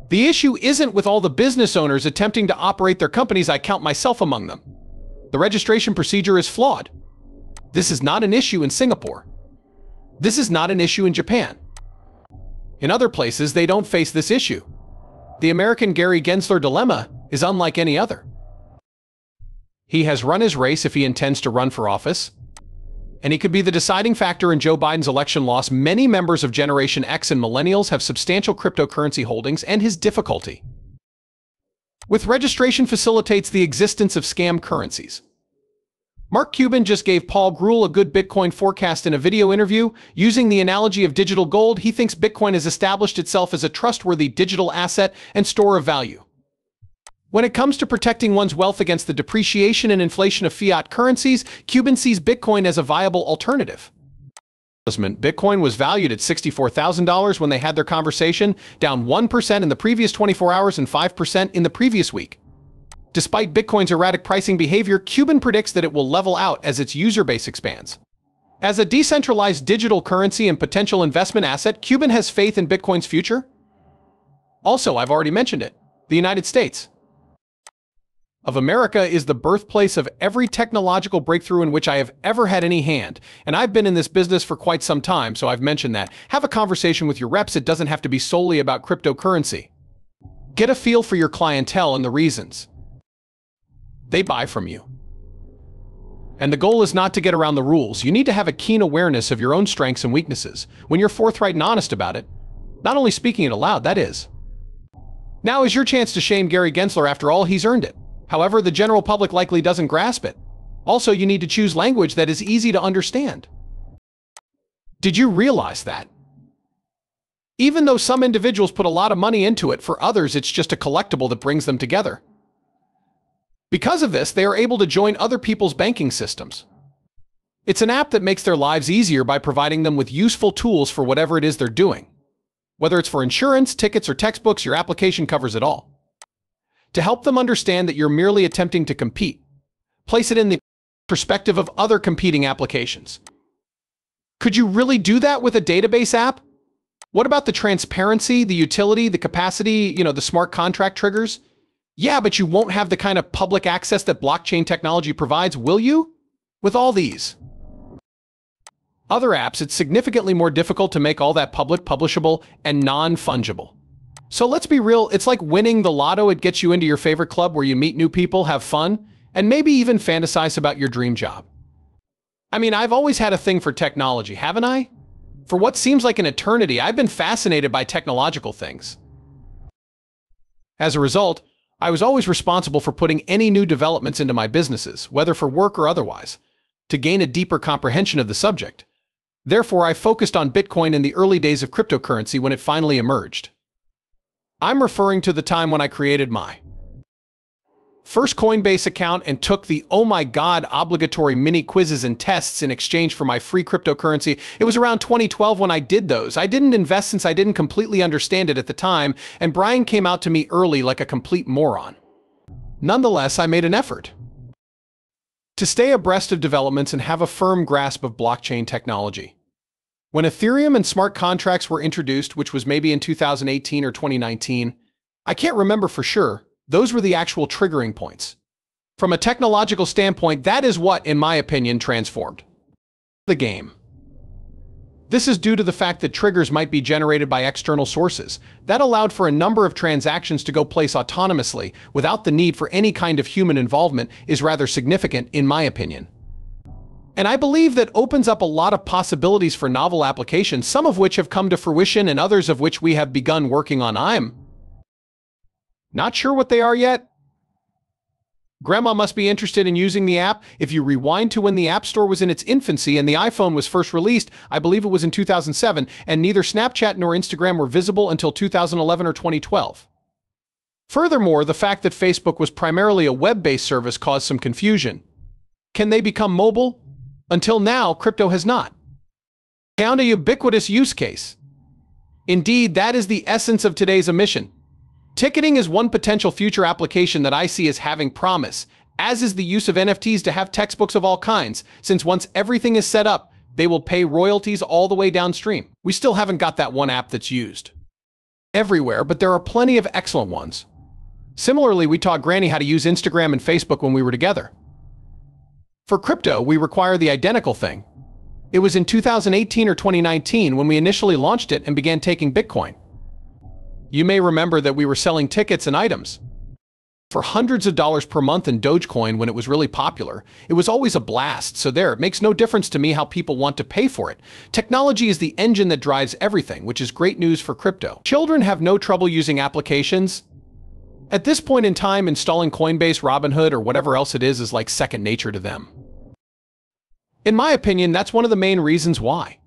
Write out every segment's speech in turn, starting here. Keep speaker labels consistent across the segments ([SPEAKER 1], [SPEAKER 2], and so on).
[SPEAKER 1] The issue isn't with all the business owners attempting to operate their companies. I count myself among them. The registration procedure is flawed. This is not an issue in Singapore. This is not an issue in Japan. In other places, they don't face this issue. The American Gary Gensler dilemma is unlike any other. He has run his race if he intends to run for office, and he could be the deciding factor in Joe Biden's election loss. Many members of Generation X and millennials have substantial cryptocurrency holdings, and his difficulty with registration facilitates the existence of scam currencies. Mark Cuban just gave Paul Grewal a good Bitcoin forecast in a video interview. Using the analogy of digital gold, he thinks Bitcoin has established itself as a trustworthy digital asset and store of value. When it comes to protecting one's wealth against the depreciation and inflation of fiat currencies, Cuban sees Bitcoin as a viable alternative. Bitcoin was valued at $64,000 when they had their conversation, down 1% in the previous 24 hours and 5% in the previous week. Despite Bitcoin's erratic pricing behavior, Cuban predicts that it will level out as its user base expands. As a decentralized digital currency and potential investment asset, Cuban has faith in Bitcoin's future. Also, I've already mentioned it, the United States of America is the birthplace of every technological breakthrough in which I have ever had any hand, and I've been in this business for quite some time, so I've mentioned that. Have a conversation with your reps. It doesn't have to be solely about cryptocurrency. Get a feel for your clientele and the reasons they buy from you. And the goal is not to get around the rules. You need to have a keen awareness of your own strengths and weaknesses when you're forthright and honest about it. Not only speaking it aloud, that is. Now is your chance to shame Gary Gensler. After all, he's earned it. However, the general public likely doesn't grasp it. Also, you need to choose language that is easy to understand. Did you realize that? Even though some individuals put a lot of money into it, for others it's just a collectible that brings them together. Because of this, they are able to join other people's banking systems. It's an app that makes their lives easier by providing them with useful tools for whatever it is they're doing. Whether it's for insurance, tickets, or textbooks, your application covers it all. To help them understand that you're merely attempting to compete, place it in the perspective of other competing applications. Could you really do that with a database app? What about the transparency, the utility, the capacity, the smart contract triggers? Yeah, but you won't have the kind of public access that blockchain technology provides, will you? With all these other apps, it's significantly more difficult to make all that public, publishable, and non-fungible. So let's be real, it's like winning the lotto. It gets you into your favorite club where you meet new people, have fun, and maybe even fantasize about your dream job. I mean, I've always had a thing for technology, haven't I? For what seems like an eternity, I've been fascinated by technological things. As a result, I was always responsible for putting any new developments into my businesses, whether for work or otherwise, to gain a deeper comprehension of the subject. Therefore, I focused on Bitcoin in the early days of cryptocurrency when it finally emerged. I'm referring to the time when I created my first Coinbase account and took the oh my god obligatory mini quizzes and tests in exchange for my free cryptocurrency. It was around 2012 when I did those. I didn't invest since I didn't completely understand it at the time, and Brian came out to me early like a complete moron. Nonetheless, I made an effort to stay abreast of developments and have a firm grasp of blockchain technology. When Ethereum and smart contracts were introduced, which was maybe in 2018 or 2019, I can't remember for sure, those were the actual triggering points. From a technological standpoint, that is what, in my opinion, transformed the game. This is due to the fact that triggers might be generated by external sources. That allowed for a number of transactions to go place autonomously without the need for any kind of human involvement is rather significant, in my opinion. And I believe that opens up a lot of possibilities for novel applications, some of which have come to fruition and others of which we have begun working on. I'm not sure what they are yet. Grandma must be interested in using the app. If you rewind to when the App Store was in its infancy and the iPhone was first released, I believe it was in 2007, and neither Snapchat nor Instagram were visible until 2011 or 2012. Furthermore, the fact that Facebook was primarily a web-based service caused some confusion. Can they become mobile? Until now, crypto has not found a ubiquitous use case. Indeed, that is the essence of today's emission. Ticketing is one potential future application that I see as having promise, as is the use of NFTs to have textbooks of all kinds, since once everything is set up, they will pay royalties all the way downstream. We still haven't got that one app that's used everywhere, but there are plenty of excellent ones. Similarly, we taught Granny how to use Instagram and Facebook when we were together. For crypto, we require the identical thing. It was in 2018 or 2019 when we initially launched it and began taking Bitcoin. You may remember that we were selling tickets and items for hundreds of dollars per month in Dogecoin when it was really popular. It was always a blast, so it makes no difference to me how people want to pay for it. Technology is the engine that drives everything, which is great news for crypto. Children have no trouble using applications. At this point in time, installing Coinbase, Robinhood, or whatever else it is like second nature to them. In my opinion, that's one of the main reasons why.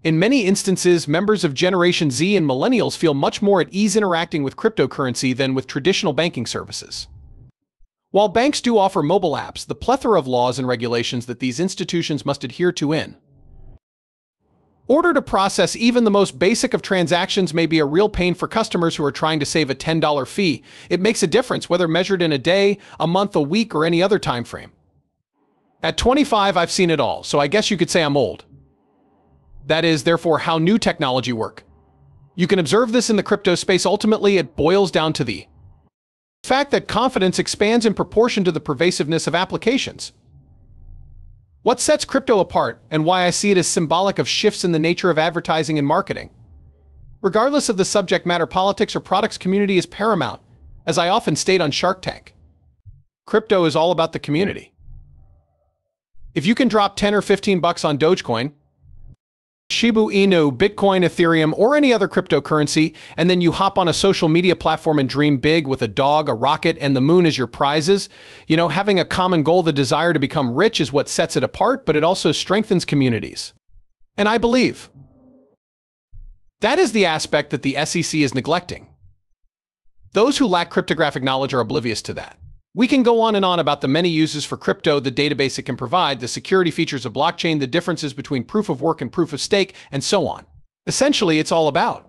[SPEAKER 1] In many instances, members of Generation Z and Millennials feel much more at ease interacting with cryptocurrency than with traditional banking services. While banks do offer mobile apps, the plethora of laws and regulations that these institutions must adhere to in order to process even the most basic of transactions may be a real pain for customers who are trying to save a $10 fee. It makes a difference whether measured in a day, a month, a week, or any other time frame. At 25, I've seen it all, so I guess you could say I'm old. That is, therefore, how new technology work. You can observe this in the crypto space. Ultimately, it boils down to the fact that confidence expands in proportion to the pervasiveness of applications. What sets crypto apart, and why I see it as symbolic of shifts in the nature of advertising and marketing. Regardless of the subject matter, politics or products, community is paramount, as I often state on Shark Tank. Crypto is all about the community. If you can drop 10 or 15 bucks on Dogecoin, Shiba Inu, Bitcoin, Ethereum, or any other cryptocurrency, and then you hop on a social media platform and dream big with a dog, a rocket, and the moon as your prizes, having a common goal, the desire to become rich, is what sets it apart, but it also strengthens communities. And I believe that is the aspect that the SEC is neglecting. Those who lack cryptographic knowledge are oblivious to that. We can go on and on about the many uses for crypto, the database it can provide, the security features of blockchain, the differences between proof of work and proof of stake, and so on. Essentially, it's all about